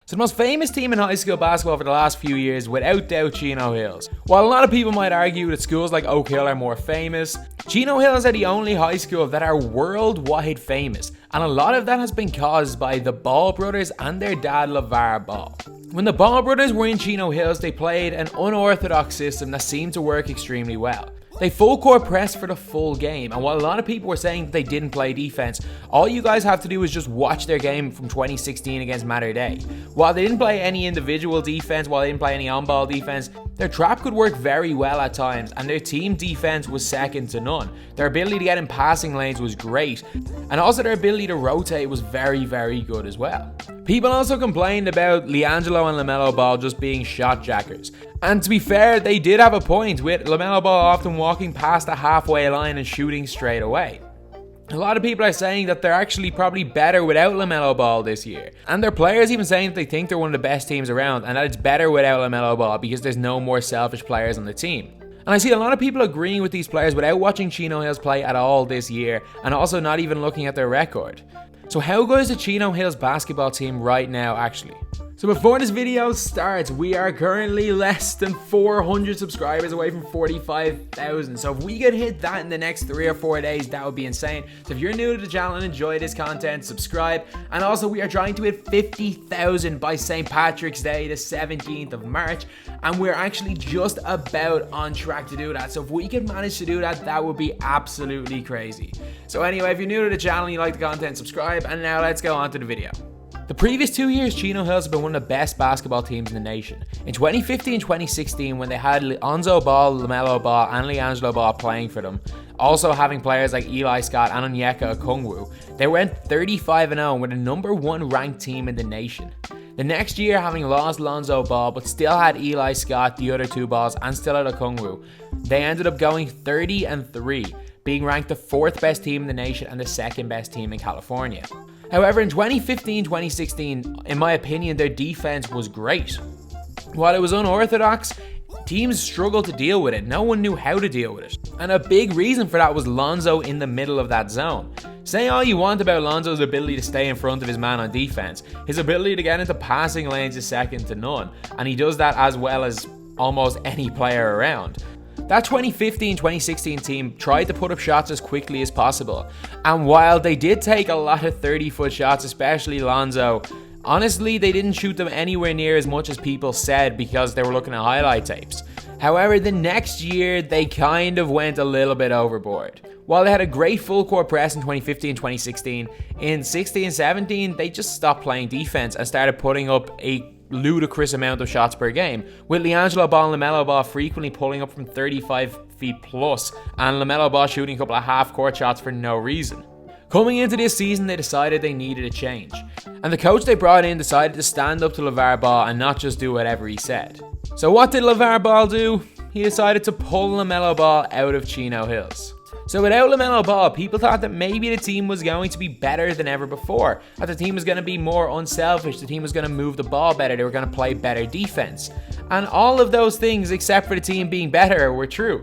So the most famous team in high school basketball for the last few years, without doubt, Chino Hills. While a lot of people might argue that schools like Oak Hill are more famous, Chino Hills are the only high school that are worldwide famous, and a lot of that has been caused by the Ball brothers and their dad LeVar Ball. When the Ball brothers were in Chino Hills, they played an unorthodox system that seemed to work extremely well. They full court pressed for the full game, and while a lot of people were saying that they didn't play defense, all you guys have to do is just watch their game from 2016 against Mater Dei. While they didn't play any individual defense, while they didn't play any on-ball defense, their trap could work very well at times, and their team defense was second to none. Their ability to get in passing lanes was great, and also their ability to rotate was very, very good as well. People also complained about Liangelo and Lamelo Ball just being shot jackers. And to be fair, they did have a point, with Lamelo Ball often walking past the halfway line and shooting straight away. A lot of people are saying that they're actually probably better without Lamelo Ball this year. And their players even saying that they think they're one of the best teams around, and that it's better without Lamelo Ball because there's no more selfish players on the team. And I see a lot of people agreeing with these players without watching Chino Hills play at all this year, and also not even looking at their record. So how good is the Chino Hills basketball team right now actually? So before this video starts, we are currently less than 400 subscribers away from 45,000. So if we could hit that in the next 3 or 4 days, that would be insane. So if you're new to the channel and enjoy this content, subscribe. And also we are trying to hit 50,000 by St. Patrick's Day, the 17th of March. And we're actually just about on track to do that. So if we could manage to do that, that would be absolutely crazy. So anyway, if you're new to the channel and you like the content, subscribe. And now let's go on to the video. The previous 2 years, Chino Hills have been one of the best basketball teams in the nation. In 2015 and 2016, when they had Lonzo Ball, Lamelo Ball, and Liangelo Ball playing for them, also having players like Eli Scott and Onyeka okungwu, they went 35-0 and were the #1 ranked team in the nation. The next year, having lost Lonzo Ball, but still had Eli Scott, the other 2 balls, and still had okungwu, they ended up going 30-3, being ranked the 4th best team in the nation and the 2nd best team in California. However, in 2015-2016, in my opinion, their defense was great. While it was unorthodox, teams struggled to deal with it. No one knew how to deal with it. And a big reason for that was Lonzo in the middle of that zone. Say all you want about Lonzo's ability to stay in front of his man on defense, his ability to get into passing lanes is second to none, and he does that as well as almost any player around. That 2015-2016 team tried to put up shots as quickly as possible, and while they did take a lot of 30-foot shots, especially Lonzo, honestly they didn't shoot them anywhere near as much as people said because they were looking at highlight tapes. However, the next year they kind of went a little bit overboard. While they had a great full court press in 2015-2016, in 16-17 they just stopped playing defense and started putting up a ludicrous amount of shots per game, with Liangelo Ball and Lamelo Ball frequently pulling up from 35 feet plus, and Lamelo Ball shooting a couple of half-court shots for no reason. Coming into this season, they decided they needed a change, and the coach they brought in decided to stand up to LeVar Ball and not just do whatever he said. So what did LeVar Ball do? He decided to pull Lamelo Ball out of Chino Hills. So without Lamelo Ball, people thought that maybe the team was going to be better than ever before, that the team was going to be more unselfish, the team was going to move the ball better, they were going to play better defense. And all of those things, except for the team being better, were true.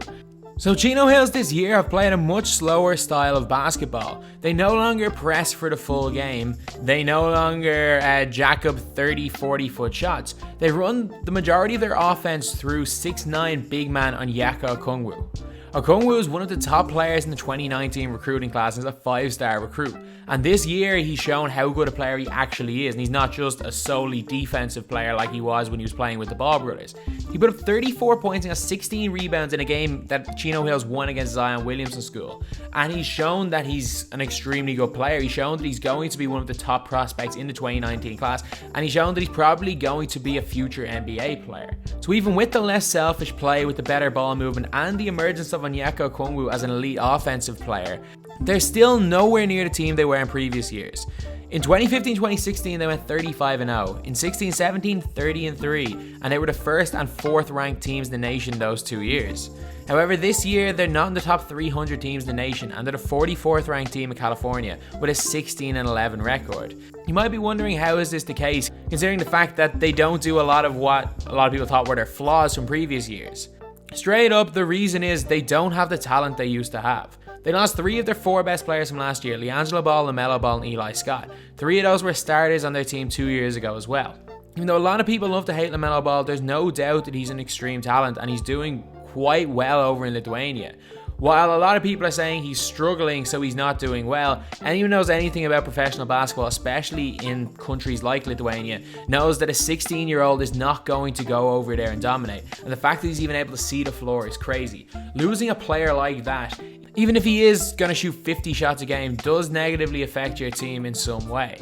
So Chino Hills this year have played a much slower style of basketball. They no longer press for the full game. They no longer jack up 30-40 foot shots. They run the majority of their offense through 6'9" big man Onyeka okungwu. Okungwu is one of the top players in the 2019 recruiting class and is a 5-star recruit. And this year he's shown how good a player he actually is, and he's not just a solely defensive player like he was when he was playing with the Ball brothers. He put up 34 points and got 16 rebounds in a game that Chino Hills won against Zion Williamson School. And he's shown that he's an extremely good player. He's shown that he's going to be one of the top prospects in the 2019 class, and he's shown that he's probably going to be a future NBA player. So even with the less selfish play, with the better ball movement, and the emergence of Onyeka okungwu as an elite offensive player, they're still nowhere near the team they were in previous years. In 2015-2016, they went 35-0. In 16-17, 30-3, and they were the 1st and 4th ranked teams in the nation those 2 years. However, this year, they're not in the top 300 teams in the nation, and they're the 44th ranked team in California with a 16-11 record. You might be wondering, how is this the case, considering the fact that they don't do a lot of what a lot of people thought were their flaws from previous years. Straight up, the reason is they don't have the talent they used to have. They lost 3 of their 4 best players from last year, Liangelo Ball, Lamelo Ball, and Eli Scott. 3 of those were starters on their team 2 years ago as well. Even though a lot of people love to hate LaMelo Ball, there's no doubt that he's an extreme talent and he's doing quite well over in Lithuania. While a lot of people are saying he's struggling, so he's not doing well, anyone who knows anything about professional basketball, especially in countries like Lithuania, knows that a 16-year-old is not going to go over there and dominate. And the fact that he's even able to see the floor is crazy. Losing a player like that, even if he is going to shoot 50 shots a game, does negatively affect your team in some way.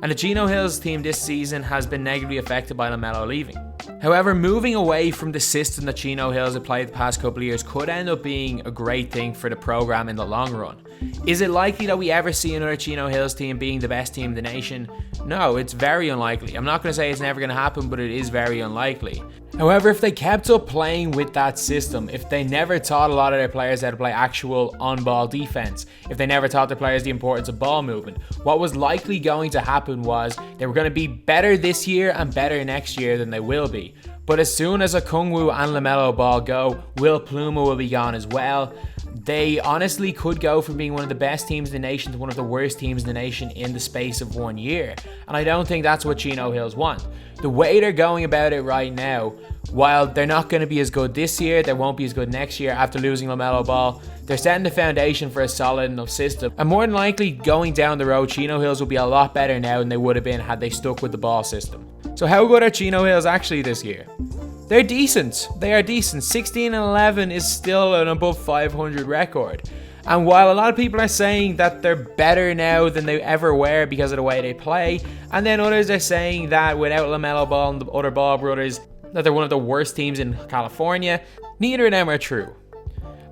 And the Chino Hills team this season has been negatively affected by LaMelo leaving. However, moving away from the system that Chino Hills have played the past couple of years could end up being a great thing for the program in the long run. Is it likely that we ever see another Chino Hills team being the best team in the nation? No, it's very unlikely. I'm not going to say it's never going to happen, but it is very unlikely. However, if they kept up playing with that system, if they never taught a lot of their players how to play actual on-ball defense, if they never taught their players the importance of ball movement, what was likely going to happen was they were going to be better this year and better next year than they will be. But as soon as okungwu and LaMelo Ball go, pluma will be gone as well. They honestly could go from being one of the best teams in the nation to one of the worst teams in the nation in the space of 1 year. And I don't think that's what Chino Hills want. The way they're going about it right now, while they're not going to be as good this year, they won't be as good next year after losing LaMelo Ball, they're setting the foundation for a solid enough system. And more than likely, going down the road, Chino Hills will be a lot better now than they would have been had they stuck with the ball system. So how good are Chino Hills actually this year? They're decent. They are decent. 16-11 is still an above 500 record. And while a lot of people are saying that they're better now than they ever were because of the way they play, and then others are saying that without LaMelo Ball and the other Ball brothers, that they're one of the worst teams in California, neither of them are true.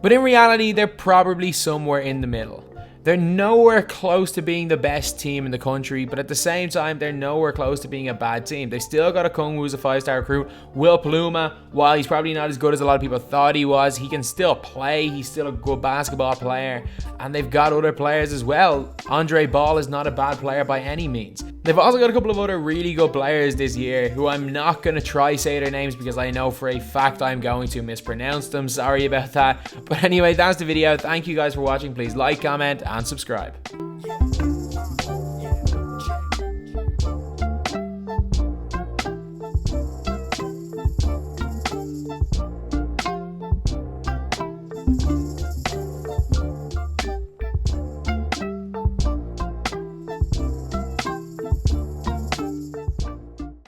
But in reality, they're probably somewhere in the middle. They're nowhere close to being the best team in the country, but at the same time, they're nowhere close to being a bad team. They still got okungwu, who's a 5-star recruit. Pluma, while he's probably not as good as a lot of people thought he was, he can still play. He's still a good basketball player. And they've got other players as well. Andre Ball is not a bad player by any means. They've also got a couple of other really good players this year who I'm not going to try say their names because I know for a fact I'm going to mispronounce them. Sorry about that. But anyway, that's the video. Thank you guys for watching. Please like, comment, and subscribe.